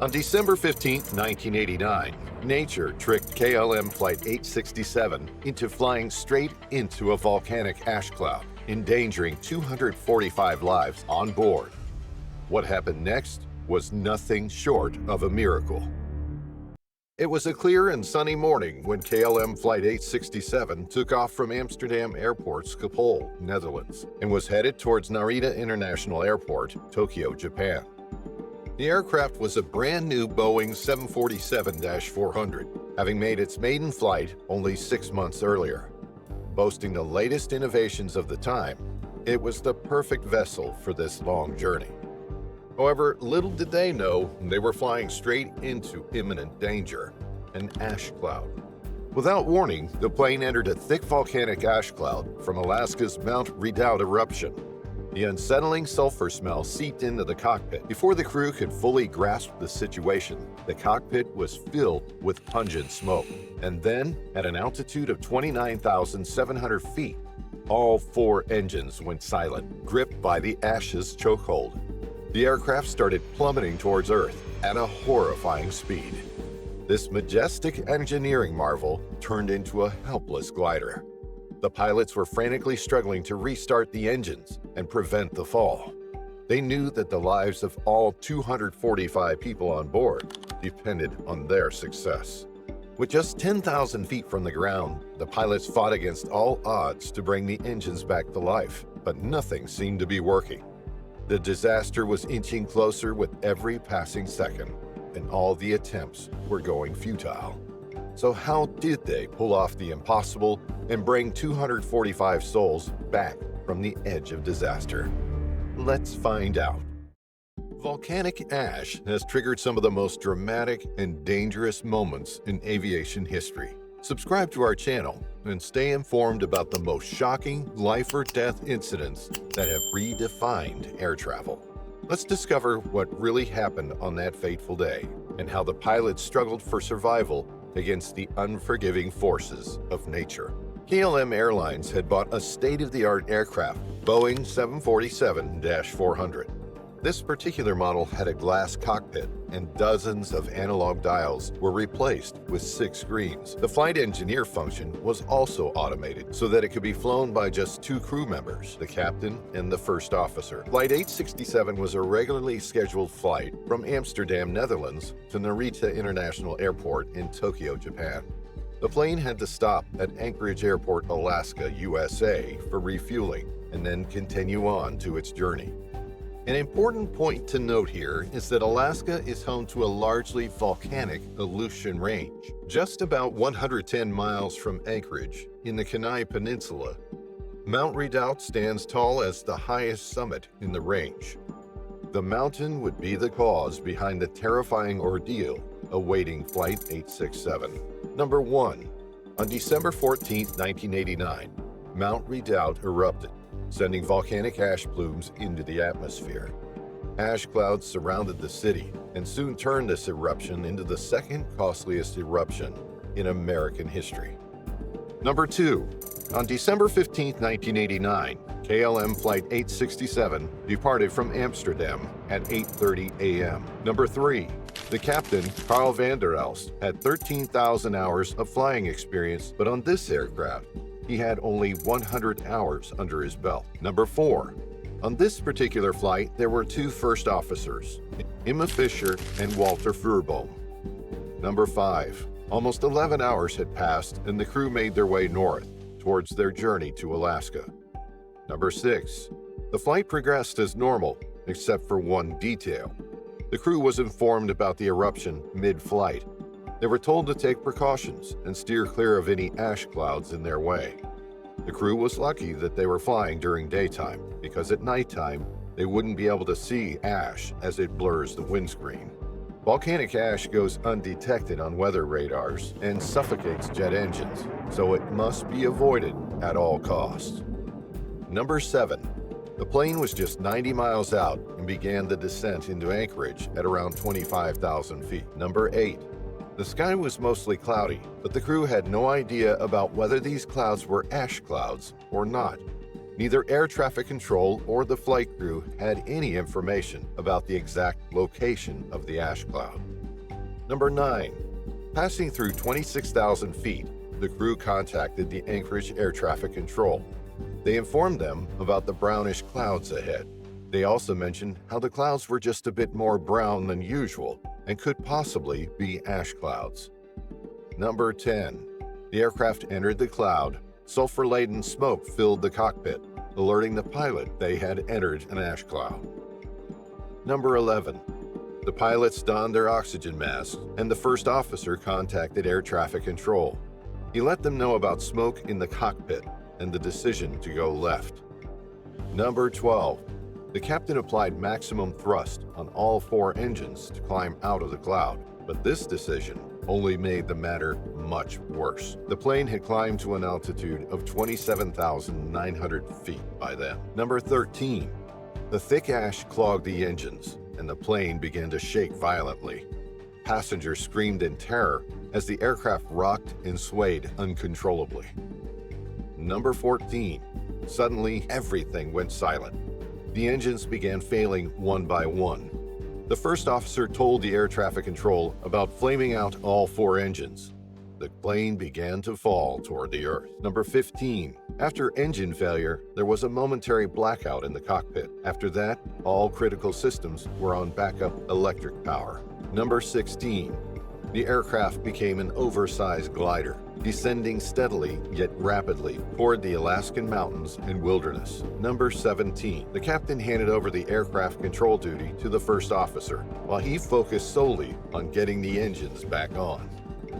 On December 15, 1989, nature tricked KLM Flight 867 into flying straight into a volcanic ash cloud, endangering 245 lives on board. What happened next was nothing short of a miracle. It was a clear and sunny morning when KLM Flight 867 took off from Amsterdam Airport Schiphol, Netherlands, and was headed towards Narita International Airport, Tokyo, Japan. The aircraft was a brand new Boeing 747-400, having made its maiden flight only 6 months earlier. Boasting the latest innovations of the time, it was the perfect vessel for this long journey. However, little did they know they were flying straight into imminent danger, an ash cloud. Without warning, the plane entered a thick volcanic ash cloud from Alaska's Mount Redoubt eruption. The unsettling sulfur smell seeped into the cockpit. Before the crew could fully grasp the situation, the cockpit was filled with pungent smoke. And then, at an altitude of 29,700 feet, all 4 engines went silent, gripped by the ash's chokehold. The aircraft started plummeting towards Earth at a horrifying speed. This majestic engineering marvel turned into a helpless glider. The pilots were frantically struggling to restart the engines and prevent the fall. They knew that the lives of all 245 people on board depended on their success. With just 10,000 feet from the ground, the pilots fought against all odds to bring the engines back to life, but nothing seemed to be working. The disaster was inching closer with every passing second, and all the attempts were going futile. So how did they pull off the impossible and bring 245 souls back from the edge of disaster? Let's find out. Volcanic ash has triggered some of the most dramatic and dangerous moments in aviation history. Subscribe to our channel and stay informed about the most shocking life-or-death incidents that have redefined air travel. Let's discover what really happened on that fateful day and how the pilots struggled for survival against the unforgiving forces of nature. KLM Airlines had bought a state-of-the-art aircraft, Boeing 747-400. This particular model had a glass cockpit, and dozens of analog dials were replaced with 6 screens. The flight engineer function was also automated so that it could be flown by just 2 crew members, the captain and the first officer. Flight 867 was a regularly scheduled flight from Amsterdam, Netherlands to Narita International Airport in Tokyo, Japan. The plane had to stop at Anchorage Airport, Alaska, USA for refueling and then continue on to its journey. An important point to note here is that Alaska is home to a largely volcanic Eruption range. Just about 110 miles from Anchorage, in the Kenai Peninsula, Mount Redoubt stands tall as the highest summit in the range. The mountain would be the cause behind the terrifying ordeal awaiting Flight 867. Number 1. On December 14, 1989, Mount Redoubt erupted, sending volcanic ash plumes into the atmosphere. Ash clouds surrounded the city and soon turned this eruption into the second costliest eruption in American history. Number 2. On December 15, 1989, KLM Flight 867 departed from Amsterdam at 8:30 a.m. Number 3. The captain, Carl van der Elst, had 13,000 hours of flying experience, but on this aircraft, he had only 100 hours under his belt. Number 4. On this particular flight, there were 2 first officers, Emma Fisher and Walter Furbohm. Number 5. Almost 11 hours had passed and the crew made their way north towards their journey to Alaska. Number 6. The flight progressed as normal, except for one detail. The crew was informed about the eruption mid-flight. They were told to take precautions and steer clear of any ash clouds in their way. The crew was lucky that they were flying during daytime, because at nighttime, they wouldn't be able to see ash as it blurs the windscreen. Volcanic ash goes undetected on weather radars and suffocates jet engines, so it must be avoided at all costs. Number 7. The plane was just 90 miles out and began the descent into Anchorage at around 25,000 feet. Number 8. The sky was mostly cloudy, but the crew had no idea about whether these clouds were ash clouds or not. Neither air traffic control or the flight crew had any information about the exact location of the ash cloud. Number 9. Passing through 26,000 feet, the crew contacted the Anchorage Air Traffic Control. They informed them about the brownish clouds ahead. They also mentioned how the clouds were just a bit more brown than usual and could possibly be ash clouds. Number 10. The aircraft entered the cloud. Sulfur-laden smoke filled the cockpit, alerting the pilot they had entered an ash cloud. Number 11. The pilots donned their oxygen masks, and the first officer contacted air traffic control. He let them know about smoke in the cockpit and the decision to go left. Number 12. The captain applied maximum thrust on all 4 engines to climb out of the cloud, but this decision only made the matter much worse. The plane had climbed to an altitude of 27,900 feet by then. Number 13. The thick ash clogged the engines, and the plane began to shake violently. Passengers screamed in terror as the aircraft rocked and swayed uncontrollably. Number 14. Suddenly, everything went silent. The engines began failing one by one. The first officer told the air traffic control about flaming out all 4 engines. The plane began to fall toward the earth. Number 15. After engine failure, there was a momentary blackout in the cockpit. After that, all critical systems were on backup electric power. Number 16. The aircraft became an oversized glider, descending steadily yet rapidly toward the Alaskan mountains and wilderness. Number 17. The captain handed over the aircraft control duty to the first officer, while he focused solely on getting the engines back on.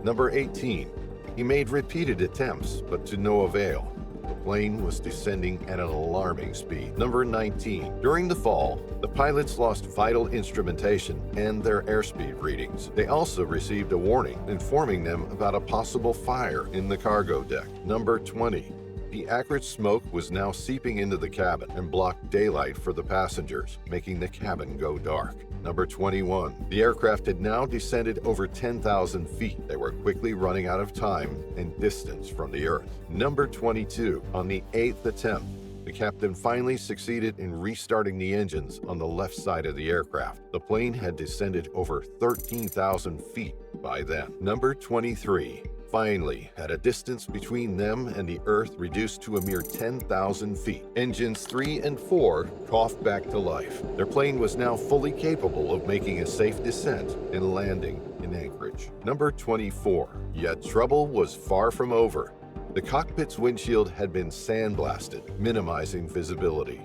Number 18. He made repeated attempts, but to no avail. The plane was descending at an alarming speed. Number 19. During the fall, the pilots lost vital instrumentation and their airspeed readings. They also received a warning informing them about a possible fire in the cargo deck. Number 20. The acrid smoke was now seeping into the cabin and blocked daylight for the passengers, making the cabin go dark. Number 21. The aircraft had now descended over 10,000 feet. They were quickly running out of time and distance from the Earth. Number 22. On the 8th attempt, the captain finally succeeded in restarting the engines on the left side of the aircraft. The plane had descended over 13,000 feet by then. Number 23. Finally, had a distance between them and the Earth reduced to a mere 10,000 feet. Engines 3 and 4 coughed back to life. Their plane was now fully capable of making a safe descent and landing in Anchorage. Number 24. Yet trouble was far from over. The cockpit's windshield had been sandblasted, minimizing visibility.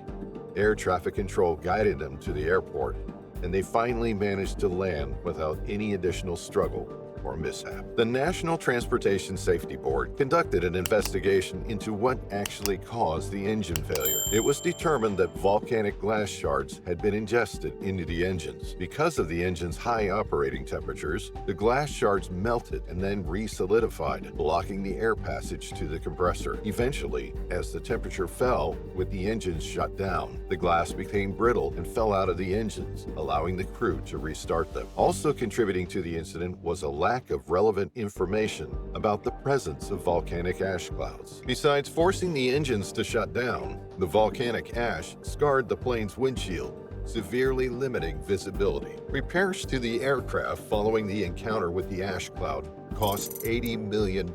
Air traffic control guided them to the airport, and they finally managed to land without any additional struggle or mishap. The National Transportation Safety Board conducted an investigation into what actually caused the engine failure. It was determined that volcanic glass shards had been ingested into the engines. Because of the engine's high operating temperatures, the glass shards melted and then re-solidified, blocking the air passage to the compressor. Eventually, as the temperature fell with the engines shut down, the glass became brittle and fell out of the engines, allowing the crew to restart them. Also contributing to the incident was a lack of relevant information about the presence of volcanic ash clouds. Besides forcing the engines to shut down, the volcanic ash scarred the plane's windshield, severely limiting visibility. Repairs to the aircraft following the encounter with the ash cloud cost $80 million,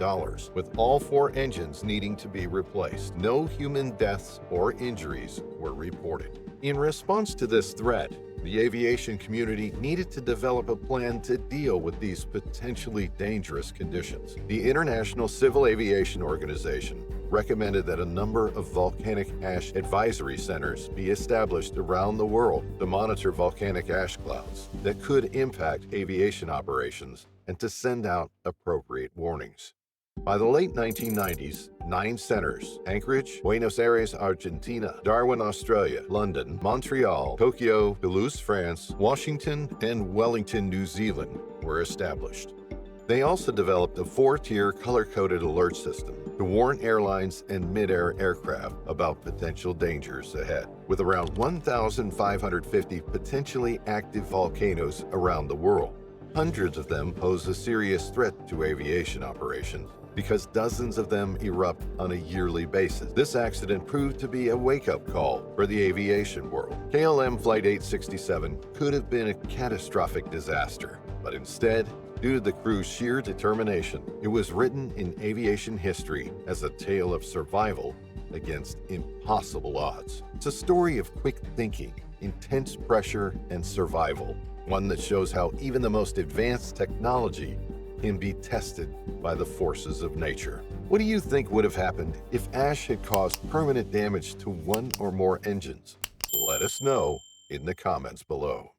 with all 4 engines needing to be replaced. No human deaths or injuries were reported. In response to this threat, the aviation community needed to develop a plan to deal with these potentially dangerous conditions. The International Civil Aviation Organization recommended that a number of volcanic ash advisory centers be established around the world to monitor volcanic ash clouds that could impact aviation operations and to send out appropriate warnings. By the late 1990s, 9 centers, Anchorage, Buenos Aires, Argentina, Darwin, Australia, London, Montreal, Tokyo, Toulouse, France, Washington, and Wellington, New Zealand, were established. They also developed a 4-tier color-coded alert system to warn airlines and mid-air aircraft about potential dangers ahead. With around 1,550 potentially active volcanoes around the world, hundreds of them pose a serious threat to aviation operations. because dozens of them erupt on a yearly basis. This accident proved to be a wake-up call for the aviation world. KLM Flight 867 could have been a catastrophic disaster, but instead, due to the crew's sheer determination, it was written in aviation history as a tale of survival against impossible odds. It's a story of quick thinking, intense pressure, and survival, one that shows how even the most advanced technology can be tested by the forces of nature. What do you think would have happened if ash had caused permanent damage to one or more engines? Let us know in the comments below.